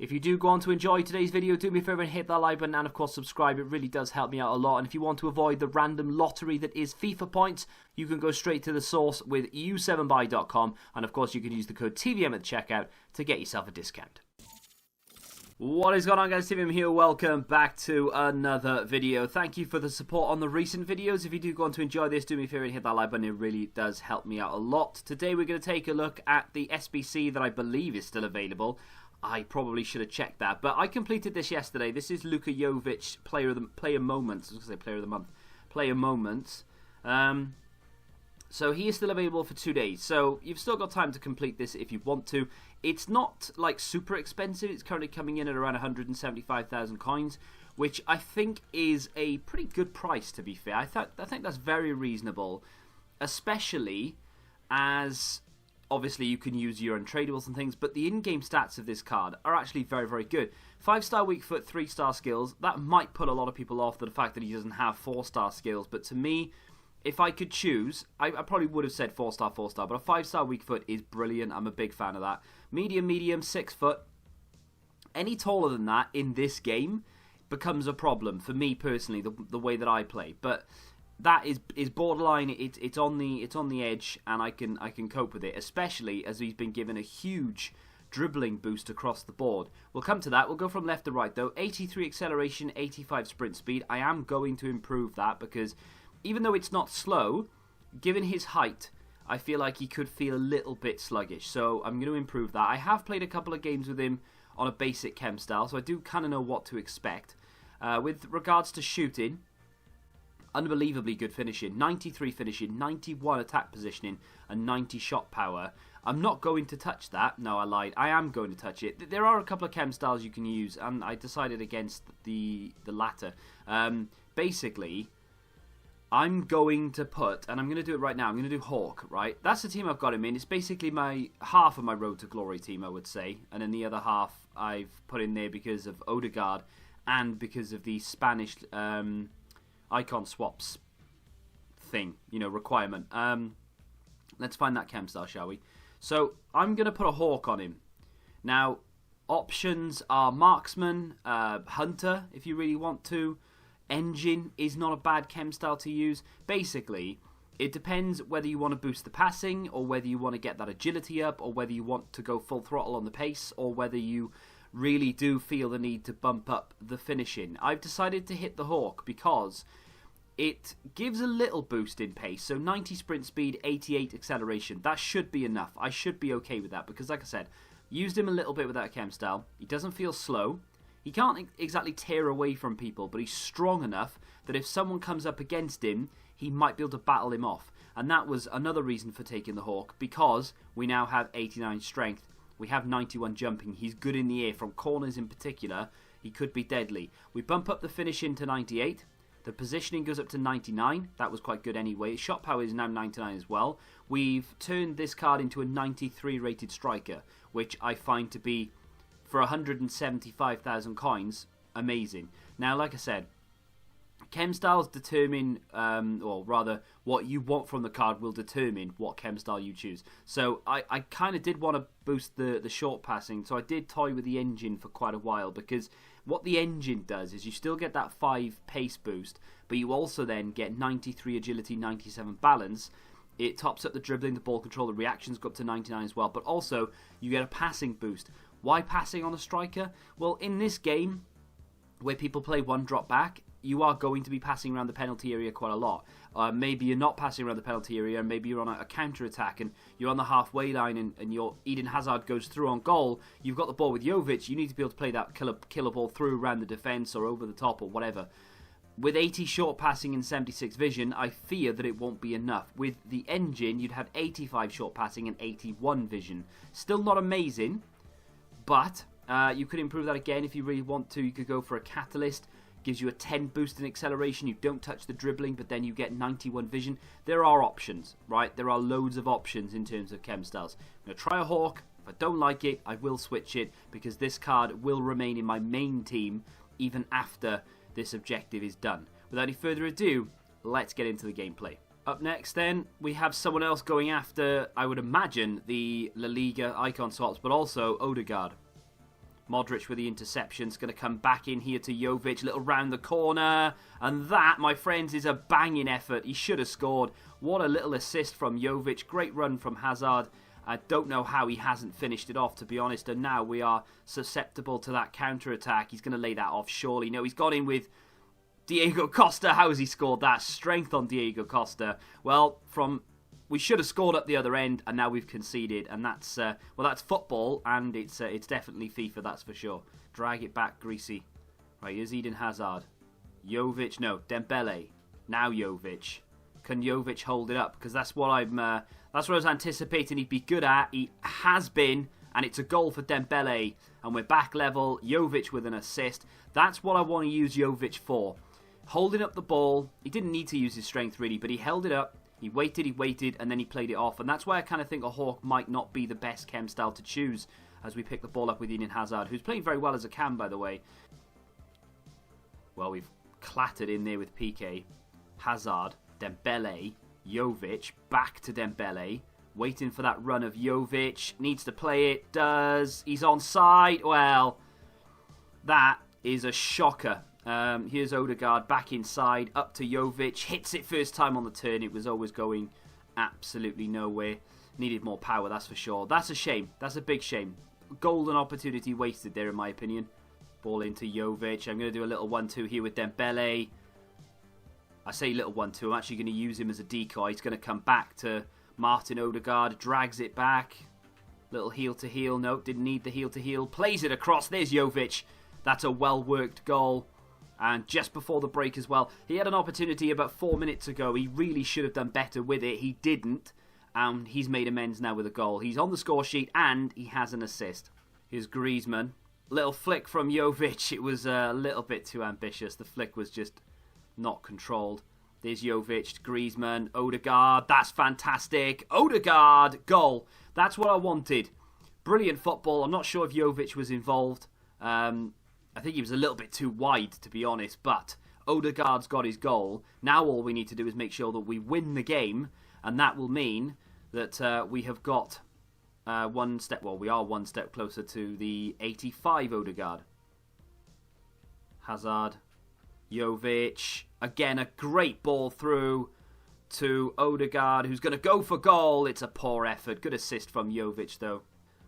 If you do go on to enjoy today's video, do me a favour and hit that like button and of course subscribe. It really does help me out a lot. And if you want to avoid the random lottery that is FIFA points, you can go straight to the source with u7buy.com, and of course you can use the code TVM at the checkout to get yourself a discount. What is going on, guys? TVM here. Welcome back to another video. Thank you for the support on the recent videos. If you do go on to enjoy this, do me a favour and hit that like button. It really does help me out a lot. Today we're going to take a look at the SBC that I believe is still available. I probably should have checked that, but I completed this yesterday. This is Luka Jovic, player moments. I was going to say player of the month, player moments. So he is still available for 2 days. So you've still got time to complete this if you want to. It's not like super expensive. It's currently coming in at around 175,000 coins, which I think is a pretty good price. To be fair, I think that's very reasonable, especially as obviously you can use your untradables and things, but the in-game stats of this card are actually very, very good. 5-star weak foot, 3-star skills. That might put a lot of people off the fact that he doesn't have 4-star skills, but to me, if I could choose, I probably would have said 4-star, but a 5-star weak foot is brilliant. I'm a big fan of that. Medium, 6 foot. Any taller than that in this game becomes a problem for me personally, the way that I play. But that is borderline. It's on the edge, and I can cope with it, especially as he's been given a huge dribbling boost across the board. We'll come to that. We'll go from left to right though. 83 acceleration, 85 sprint speed. I am going to improve that because even though it's not slow, given his height, I feel like he could feel a little bit sluggish. So I'm going to improve that. I have played a couple of games with him on a basic chem style, so I do kind of know what to expect. With regards to shooting, unbelievably good finishing. 93 finishing, 91 attack positioning, and 90 shot power. I'm not going to touch that. No, I lied. I am going to touch it. There are a couple of chem styles you can use, and I decided against the latter. Basically, I'm going to put, and I'm going to do it right now, I'm going to do Hawk, right? That's the team I've got him in. It's basically half of my Road to Glory team, I would say. And then the other half I've put in there because of Odegaard and because of the Spanish icon swaps thing, requirement. Let's find that chem style, shall we? So I'm going to put a Hawk on him. Now, options are Marksman, Hunter, if you really want to. Engine is not a bad chem style to use. Basically, it depends whether you want to boost the passing or whether you want to get that agility up or whether you want to go full throttle on the pace or whether you really do feel the need to bump up the finishing. I've decided to hit the Hawk because it gives a little boost in pace. So 90 sprint speed, 88 acceleration. That should be enough. I should be okay with that because, like I said, used him a little bit with that chem style. He doesn't feel slow. He can't exactly tear away from people, but he's strong enough that if someone comes up against him, he might be able to battle him off. And that was another reason for taking the Hawk, because we now have 89 strength. We have 91 jumping. He's good in the air. From corners in particular, he could be deadly. We bump up the finishing to 98. The positioning goes up to 99. That was quite good anyway. Shot power is now 99 as well. We've turned this card into a 93 rated striker, which I find to be, for 175,000 coins, amazing. Now, like I said, chem styles determine, or rather, what you want from the card will determine what chem style you choose. So I kind of did want to boost the short passing, so I did toy with the engine for quite a while, because what the engine does is you still get that 5 pace boost, but you also then get 93 agility, 97 balance. It tops up the dribbling, the ball control, the reactions go up to 99 as well, but also you get a passing boost. Why passing on a striker? Well, in this game, where people play one drop back, you are going to be passing around the penalty area quite a lot. Maybe you're not passing around the penalty area, and maybe you're on a counter-attack, and you're on the halfway line, and your Eden Hazard goes through on goal. You've got the ball with Jovic. You need to be able to play that killer ball through around the defence or over the top or whatever. With 80 short passing and 76 vision, I fear that it won't be enough. With the engine, you'd have 85 short passing and 81 vision. Still not amazing, but you could improve that again if you really want to. You could go for a Catalyst. Gives you a 10 boost in acceleration. You don't touch the dribbling, but then you get 91 vision. There are options, right? There are loads of options in terms of chem styles. I'm going to try a Hawk. If I don't like it, I will switch it, because this card will remain in my main team even after this objective is done. Without any further ado, let's get into the gameplay. Up next then, we have someone else going after, I would imagine, the La Liga icon swaps, but also Odegaard. Modric with the interception's going to come back in here to Jovic, little round the corner, and that, my friends, is a banging effort. He should have scored. What a little assist from Jovic. Great run from Hazard. I don't know how he hasn't finished it off, to be honest, and now we are susceptible to that counter-attack. He's going to lay that off, surely. No, he's got in with Diego Costa. How has he scored that? Strength on Diego Costa. Well, we should have scored up the other end, and now we've conceded, and that's that's football, and it's definitely FIFA, that's for sure. Drag it back, Greasy. Right, here's Eden Hazard. Jovic, no, Dembele. Now Jovic. Can Jovic hold it up? Because that's what I was anticipating he'd be good at. He has been, and it's a goal for Dembele, and we're back level. Jovic with an assist. That's what I want to use Jovic for. Holding up the ball. He didn't need to use his strength, really, but he held it up. He waited, and then he played it off. And that's why I kind of think a Hawk might not be the best chem style to choose as we pick the ball up with Eden Hazard, who's playing very well as a cam, by the way. Well, we've clattered in there with Piqué. Hazard, Dembele, Jovic, back to Dembele. Waiting for that run of Jovic. Needs to play it, does. He's onside. Well, that is a shocker. Here's Odegaard back inside, up to Jovic, hits it first time on the turn. It was always going absolutely nowhere. Needed more power, that's for sure. That's a shame. That's a big shame. Golden opportunity wasted there, in my opinion. Ball into Jovic. I'm going to do a little 1-2 here with Dembele. I say little 1-2. I'm actually going to use him as a decoy. He's going to come back to Martin Odegaard. Drags it back. Little heel to heel. No, didn't need the heel to heel. Plays it across. There's Jovic. That's a well-worked goal. And just before the break as well, he had an opportunity about 4 minutes ago. He really should have done better with it. He didn't. And he's made amends now with a goal. He's on the score sheet and he has an assist. Here's Griezmann. Little flick from Jovic. It was a little bit too ambitious. The flick was just not controlled. There's Jovic, Griezmann, Odegaard. That's fantastic. Odegaard, goal. That's what I wanted. Brilliant football. I'm not sure if Jovic was involved. I think he was a little bit too wide, to be honest, but Odegaard's got his goal. Now all we need to do is make sure that we win the game, and that will mean that we have got we are one step closer to the 85 Odegaard. Hazard, Jovic, again a great ball through to Odegaard, who's going to go for goal. It's a poor effort. Good assist from Jovic, though.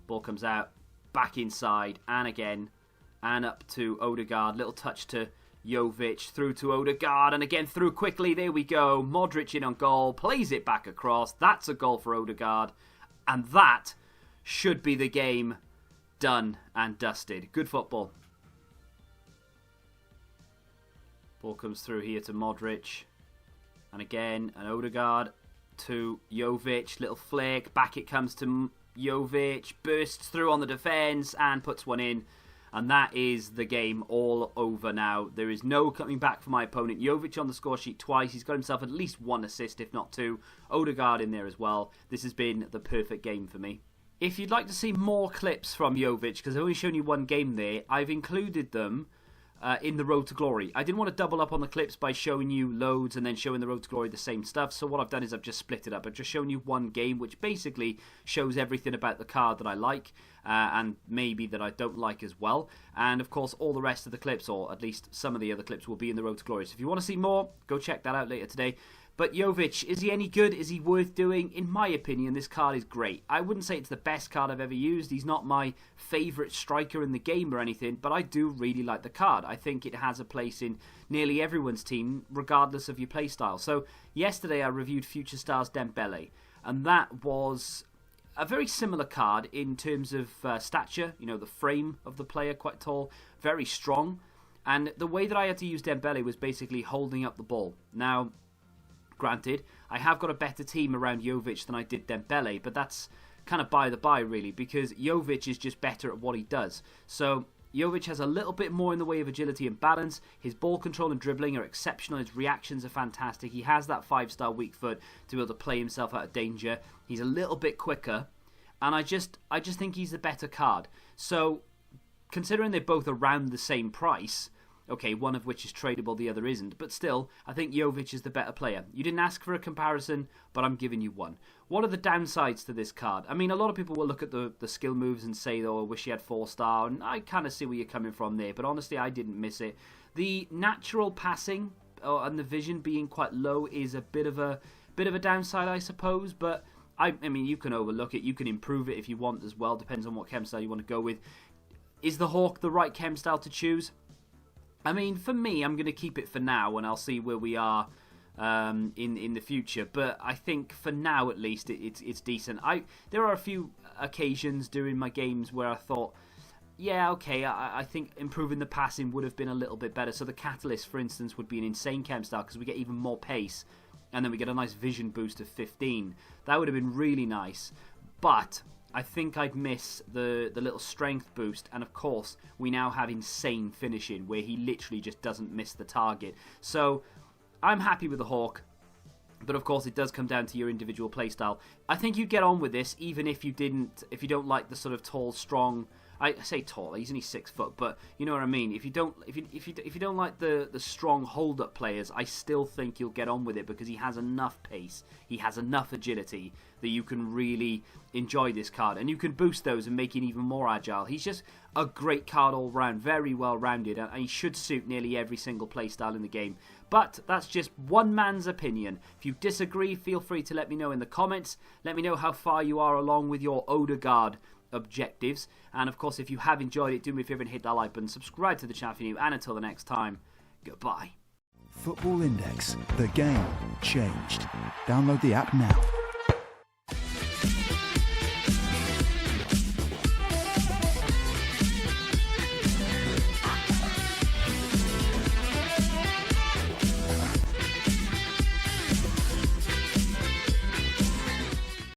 Ball comes out, back inside, and again. And up to Odegaard. Little touch to Jovic. Through to Odegaard. And again through quickly. There we go. Modric in on goal. Plays it back across. That's a goal for Odegaard. And that should be the game done and dusted. Good football. Ball comes through here to Modric. And again, an Odegaard to Jovic. Little flick. Back it comes to Jovic. Bursts through on the defence and puts one in. And that is the game all over now. There is no coming back for my opponent. Jovic on the score sheet twice. He's got himself at least one assist, if not two. Odegaard in there as well. This has been the perfect game for me. If you'd like to see more clips from Jovic, because I've only shown you one game there, I've included them in the Road to Glory. I didn't want to double up on the clips by showing you loads and then showing the Road to Glory the same stuff. So what I've done is I've just split it up. I've just shown you one game, which basically shows everything about the card that I like and maybe that I don't like as well. And of course, all the rest of the clips, or at least some of the other clips, will be in the Road to Glory. So if you want to see more, go check that out later today. But Jovic, is he any good? Is he worth doing? In my opinion, this card is great. I wouldn't say it's the best card I've ever used. He's not my favourite striker in the game or anything, but I do really like the card. I think it has a place in nearly everyone's team, regardless of your playstyle. So yesterday I reviewed Future Stars Dembele, and that was a very similar card in terms of stature. You know, the frame of the player, quite tall, very strong. And the way that I had to use Dembele was basically holding up the ball. Now, granted, I have got a better team around Jovic than I did Dembele, but that's kind of by the by, really, because Jovic is just better at what he does. So Jovic has a little bit more in the way of agility and balance. His ball control and dribbling are exceptional. His reactions are fantastic. He has that 5-star weak foot to be able to play himself out of danger. He's a little bit quicker, and I just think he's the better card. So considering they're both around the same price, Okay, one of which is tradable, the other isn't. But still, I think Jovic is the better player. You didn't ask for a comparison, but I'm giving you one. What are the downsides to this card? I mean, a lot of people will look at the skill moves and say, oh, I wish he had 4-star, and I kind of see where you're coming from there. But honestly, I didn't miss it. The natural passing and the vision being quite low is a bit of a downside, I suppose. But I mean, you can overlook it. You can improve it if you want as well. Depends on what chem style you want to go with. Is the Hawk the right chem style to choose? I mean, for me, I'm going to keep it for now, and I'll see where we are in the future. But I think for now, at least, it's decent. There are a few occasions during my games where I thought, yeah, okay, I think improving the passing would have been a little bit better. So the Catalyst, for instance, would be an insane chem style because we get even more pace, and then we get a nice vision boost of 15. That would have been really nice. But I think I'd miss the little strength boost, and of course we now have insane finishing where he literally just doesn't miss the target. So I'm happy with the Hawk, but of course it does come down to your individual playstyle. I think you get on with this even if you don't like the sort of tall, strong. I say tall, he's only 6 foot, but you know what I mean. If you don't like the strong hold-up players, I still think you'll get on with it because he has enough pace, he has enough agility that you can really enjoy this card, and you can boost those and make it even more agile. He's just a great card all round, very well rounded, and he should suit nearly every single playstyle in the game. But that's just one man's opinion. If you disagree, feel free to let me know in the comments. Let me know how far you are along with your Odegaard objectives, and of course if you have enjoyed it, do me a favour and hit that like button, subscribe to the channel if you're new, and until the next time, goodbye. Football Index, the game changed. Download the app now.